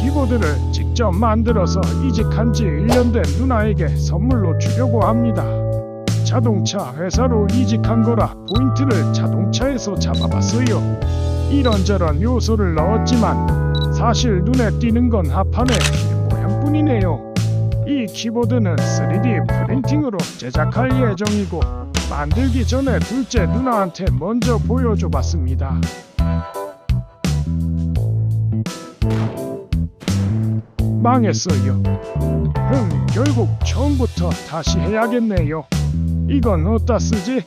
키보드를 직접 만들어서 이직한 지 1년 된 누나에게 선물로 주려고 합니다. 자동차 회사로 이직한 거라 포인트를 자동차에서 잡아봤어요. 이런저런 요소를 넣었지만 사실 눈에 띄는 건 하판의 휠 모양뿐이네요. 이 키보드는 3D 프린팅으로 제작할 예정이고 만들기 전에 둘째 누나한테 먼저 보여줘 봤습니다. 망했어요. 결국 처음부터 다시 해야겠네요. 이건 어디다 쓰지?